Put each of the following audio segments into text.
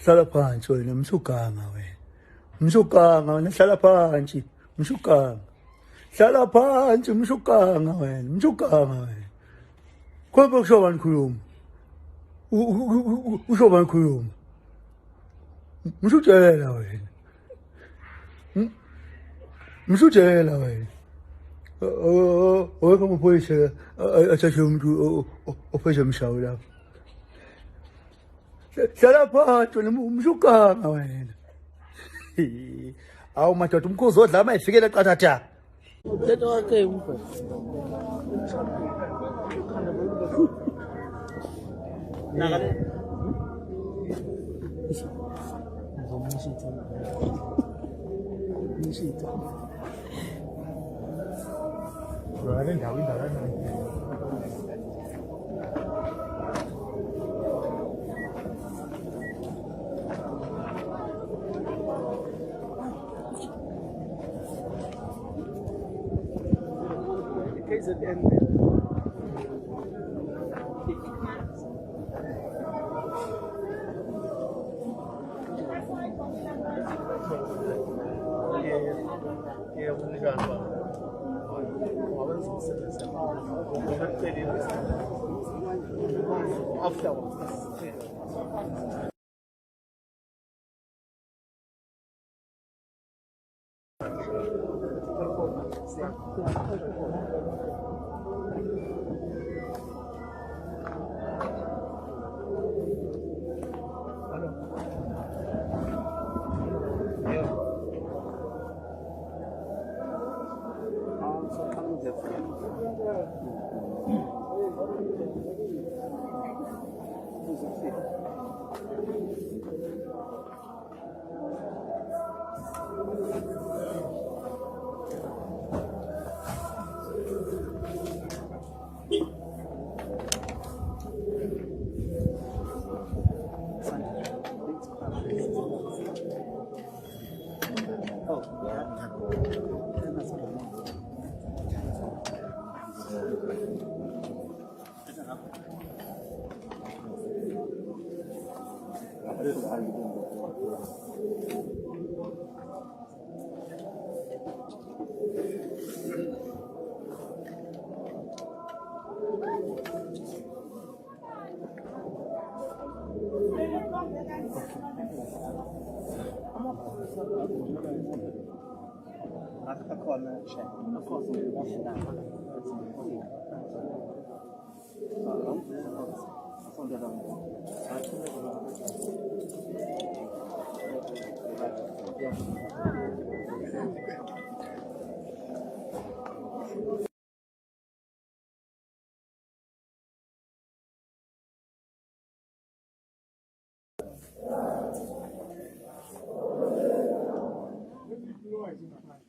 hlala phansi wena msuganga wena. Msuganga wena hlala phansi. Msuganga. Hlala phansi msuganga wena. Msuganga wena. Khona kushoba nikhuluma. Ushoba nikhuluma. Msujela wena. Msujela wena. Oweka amaphoyisa athathe umuntu ophethe umshawu lapho. Hlala phansi wena msuganga wena. Awu madoda umkhuzi odla ama efikele qathatha. Let okay umfo. Nakale. Ngomshito. Ngale ndawo indala. KZN. Yeah, when you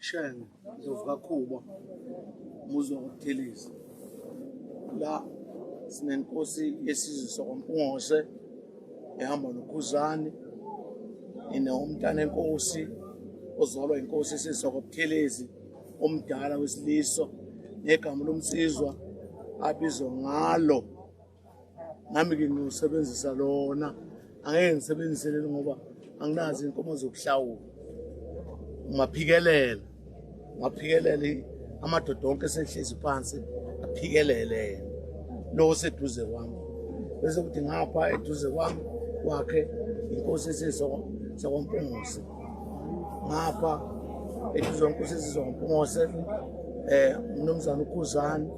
Shenge ngizovuka Khuba umuzi wakuThelezi la sinenkosi yesizwe sakwaMpungose ehamba noKhuzani umntana enkosi ozalwa inkosi yesizwe sakwaButhelezi omdala wesiliso negama lomsizwa abizwa ngalo nami ke ngiyosebenzisa lona angeke ngisebenzise lelo ngoba anginazi inkomo zokuhlawula ngaphikelele amadoda onke sehlezi phansi aphikelele lo seduze kwami bese kuthi ngapha eduze kwami kwakhe inkosi sakwaMpungose ngapha eduze kwenkosi sakwaMpungose umnumzana uKhuzani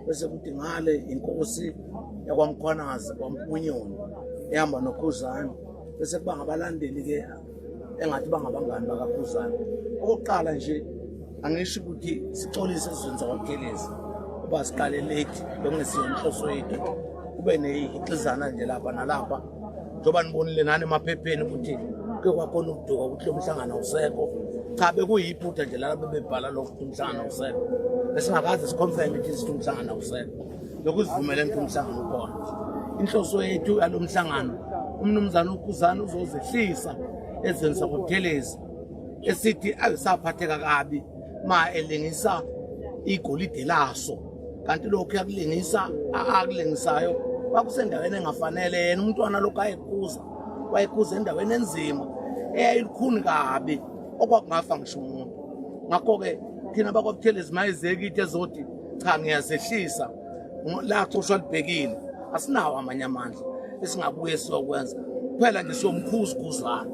bese kuthi ngale inkosi yakwaMkhwanazi kwaMpunyoni ehamba noKhuzani bese kuba ngabalandeli ke engathi bangabangani bakaKhuzani. Okokuqala nje angisho ukuthi sicolise sizweni sakwaButhelezi uba siqale late bekungesiyo inhloso yethu kube neyixizana nje lapha nalapha njoba nibonile nani emaphepheni ukuthi ke kwakhona ukuduka ukuthi lo mhlangano awusekho cha bekuyiphutha nje lapho bebhala lokho umhlangano awusekho bese ngakaze siconfirm ukuthi umhlangano awusekho lokuzivumela ukuthi umhlangano ukhona. Inhloso yethu yalomhlangano umnumzana uKhuzani uzozehlisa ezweni sakwaButhelezi esithi alisaphatheka kabi ma elengisa igolide laso kanti lokho yakulengisa akulengisayo kwakusendaweni engafanele yena umntwana lokho ayekuza wayekhuza endaweni enzima eyayilukhuni kabi okwakungafa ngisho umuntu. Ngakho-ke thina bakwaButhelezi mayizeki ithi ezoti cha ngiyazehlisa la coshwa libhekile, asinawo amanye amandla esingabuye siyokwenza kuphela nje siyomkhuzukuzana.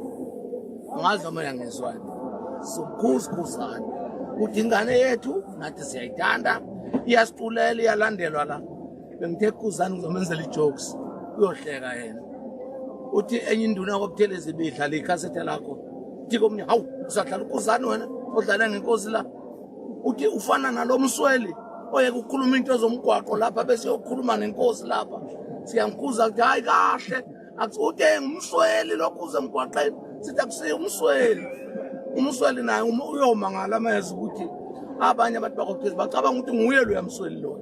Angazi noma yangizwana, siyomkhuzukuzana ukuthi ingane yethu nathi siyayithanda, iyasiculela, iyalandelwa la. Bengithe Khuzani ngizomenzela ijokes uyohleka yena, uthi enye induna yakwaButhelezi ibidlala ikhasethe lakho, uthi komnye hawu usadlala uKhuzani wena odlala ngenkosi la, uthi ufana nalo msweli oyeke ukukhuluma into zomgwaqo lapha bese yokukhuluma nenkosi lapha. Siyamkhuza ukuthi hayi kahle akuthi ngumsweli lokhuze emgwaqeni, sithi akusiyo umsweli. Umsweli naye uyomangala amazwi ukuthi abanye abantu bakwaButhelezi bacabanga ukuthi nguye lo yamsweli lo,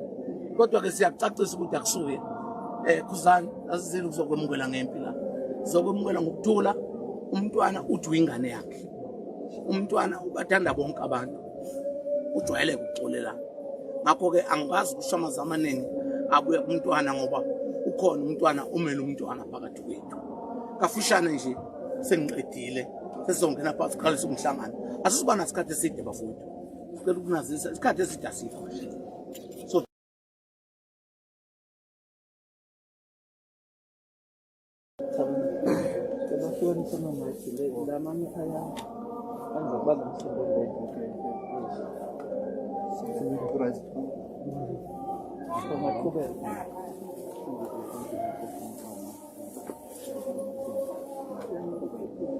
kodwa-ke siyakucacisa ukuthi akusuye. Khuzani asizile ukuzokwemukela ngempi la, sizokwemukela ngokuthula. Umntwana uthi uyingane yakhe, umntwana ubathanda bonke abantu, ujwayele ukuxolela. Ngakho-ke angikazi ukusho amazwi amaningi abuye kumntwana ngoba ukhona umntwana umele umntwana phakathi kwethu. Kafushane nje sengiqedile, sesizongena phakathi sikhalisa umhlangano. Asisiba nasikhathi eside bafowethu, sicela ukunazisa isikhathi eside asikho. So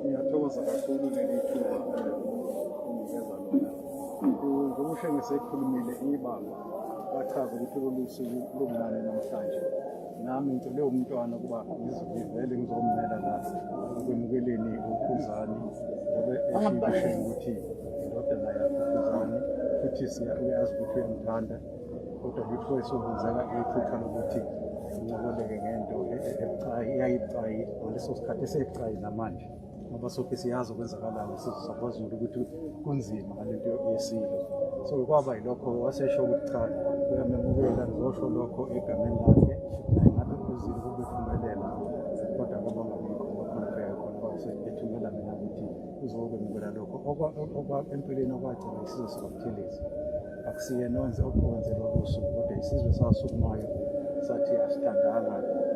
ngiyathokoza kakhulu leli thuba unikeza lona. Ngokusho ngisekhulumile ibanga bachaza ukuthi lolu suku lungani namhlanje. Nami ngicele umntwana ukuba ngizivele ngizomela la ukwemukeleni uKhuzani ngoba eshiye ukuthi indodana yakhe uKhuzani futhi siyazi ukuthi uyamthanda, kodwa yikho esokwenzeka iphutha lokuthi uncokoleke ngento ebucayi, iyayibucayi ngaleso sikhathi esebucayi namanje ngoba sonke siyazi okwenzakalayo sizakwaZulu ukuthi kunzima ngalento yesilo. So kwaba yilokho wasesho ukuthi cha uyamemukela, ngizosho lokho egameni lakhe ngabe uzile ukuphumelela, kodwa ngoba ngabikho bakhonapeka khona basethumela mina ukuthi uzokwemukela lokho empilweni okwagcina isizwe sikaButhelezi. Akusiyena okwenzelwa kusuku, kodwa isizwe sasukumayo sathi asithandanga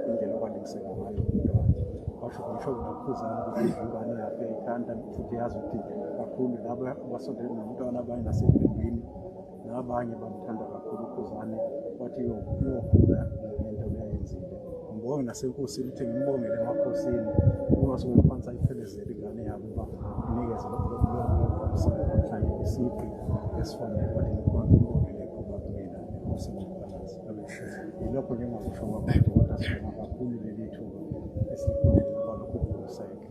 indlela okwalingiseka ngayo umntwana. Washo ngisho noKhuzani ukuthi ingane yakhe ithanda futhi yazi ukuthi kakhulu laba abasondele nomntwana abanye nasebhembini nabanye bamthanda kakhulu uKhuzani, wathi uyokhula ngento leyenzile. Ngibonge nasenkosini ukuthi ngimbongele emakhosini uma sokuphansi ayiphelezele ingane yabo uba inikeze namhlanje isiphi esifanele wathi ngibongele kuba kumina enkosini yabalasi. Yilokho njengakusho kwabantu kodwa sibonga kakhulu leli thuba esikhulile ngoba lokho kukuseke.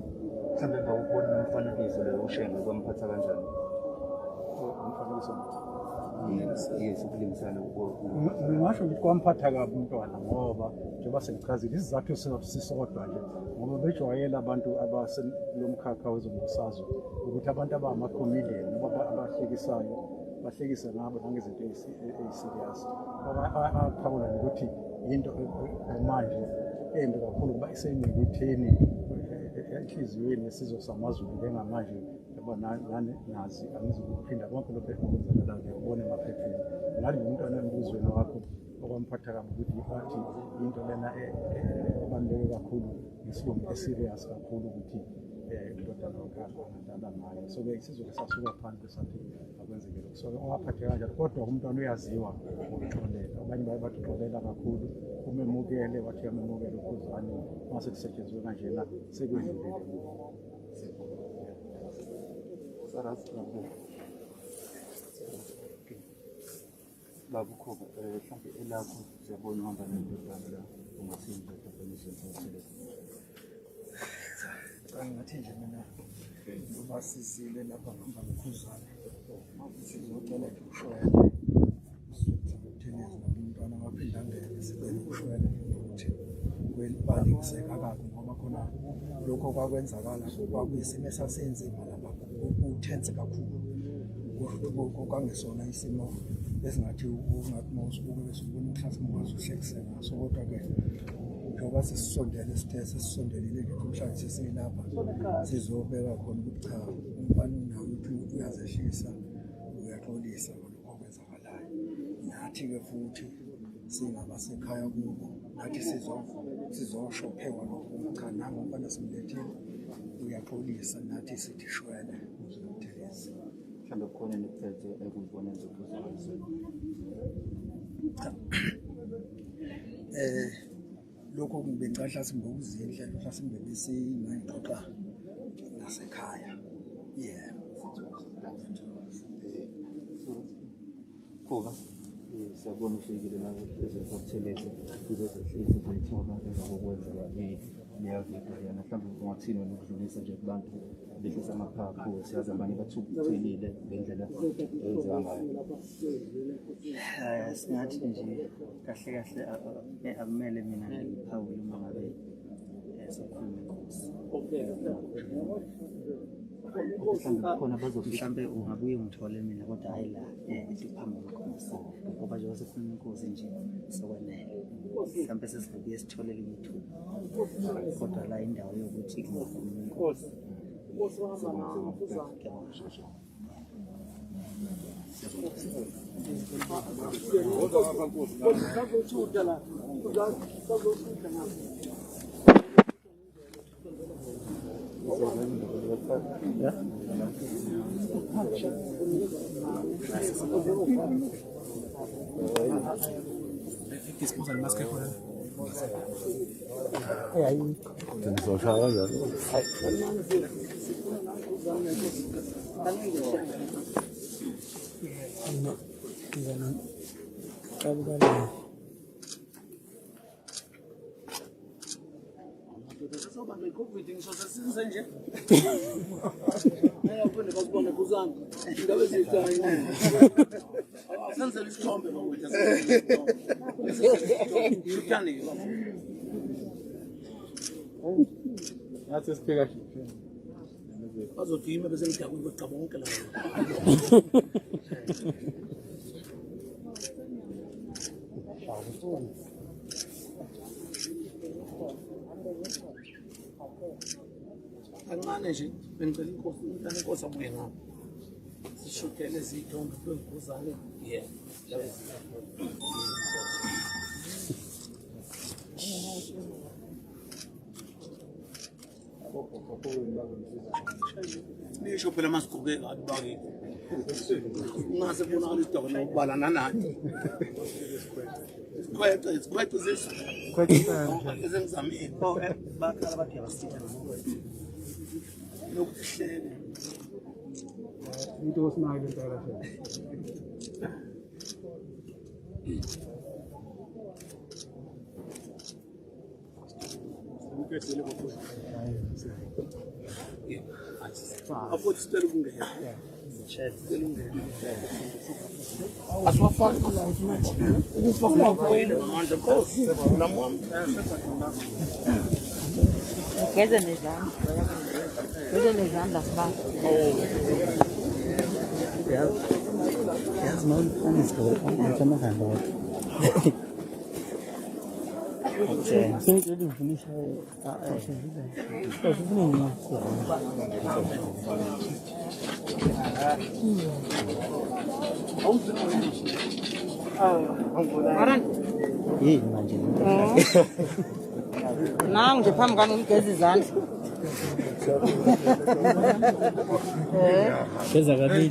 Mhlawumbe ngawubona umfanekiso lo ushenga kwamphatha kanjani? Umfanekiso yesikhulumisana ngingasho ukuthi kwamphatha kabi umntwana ngoba njengoba sengichazile isizathu sisodwa nje ngoba bejwayele abantu abaselomkhakha wezombusazwe ukuthi abantu abangama-comedian noma abahlekisayo bahlekise ngabo nangezinto eziserious. Aphawula ukuthi into manje embi kakhulu kuba isenyikitheni enhliziyweni yesizwe samaZulu njengamanje ngoba nazi angizukuphinda konke lokho okwenzakalayo ngibone emaphepheni. Ngathi umntwana embuzweni wakho okwamphatha kabi ukuthi wathi into lena ebaluleke kakhulu ngesilungu eserious kakhulu ukuthi indodana angadlala ngayo. So-ke isizwe sasuka phansi sathi akwenzeke lokho. So owaphathe kanjalo kodwa umntwana uyaziwa ngokuxolela, abanye bathi uxolela kakhulu, umemukele wathi uyamemukela uKhuzani mase kusetshenzwe kanjena sekwedlulile. Babukho mhlawumbe elakho siyabona uhamba nendodana la ungasinda definition Ngathi nje mina ngoba sizile lapha ngihamba noKhuzani sizocela ukushwele Buthelezi nomntwana waphinda angene sibele ukushwele ukuthi kwelibalekiseka kabi ngoba khona lokho kwakwenzakala kwakuyisimo esasenzima lapha kutense kakhulu ukuthi kwangesona isimo esingathi ungathi mawusibuke bese ubona mhlawumbe ungazuhlekiseka ngaso, kodwa-ke njengoba sesisondelile kumhlanje sesiyilapha sizobeka khona ukuthi cha umfana unayo ukuthi uyazehlisa uyaxolisa lokho okwenzakalayo. Nathi-ke futhi singabasekhaya kubo nathi sizosho phekwa lokho cha nami umfana simlethile uyaxolisa nathi sithi shwele uzotheleza. Mhlawumbe kukhona nekuphethe ekuyibona nje lokho ngibecahla simbokuzindle mhlasimbe besingayixoxa nasekhaya. Kuba siyabona ufikile la ezokutheleza uzozehlisa ukuyithola emva kokwenzeka neyavidiyo yana. Mhlawumbe ungathini wena ukudlulisa nje kubantu behlisa amaphaphu siyazi abanye bathukuthelile ngendlela eyenziwa ngayo. Singathi nje kahle kahle akumele mina ngiphawule uma ngabe sokhuluma inkosi. Khona mhlawumbe ungabuye ungithole mina kodwa hayi la phambi kwenkosi ngoba nje wasekhuluma inkosi nje sokwenele. Mhlawumbe sesibuye sitholele ithuba kodwa la indawo yokuthi ngikhulume inkosi. Bazofima bese ngidakwe becaba bonke la. Kancane nje bengicela inkosi umntana inkosi abuye ngapha sishukele izithombe kwenguzane nisho phela masigqoke kabi bakithi ungase kubonakala isidoko nokubala nanani isikhwece ezengizamile Bakhala bathi abasitha ngokwethu. lokuhlele into osinayo lentela nje. afuthi sicela ukungena sicela ukungena asiwafaki ukufa kwakhoyile ngamandla Nkosi nami wami Geze nezandla sibaba. Yazi manje anesigqoko amahamba. Sengicela uvunisha yini manje Nangu nje phambi kwami ngigeza izandla. geza kabili.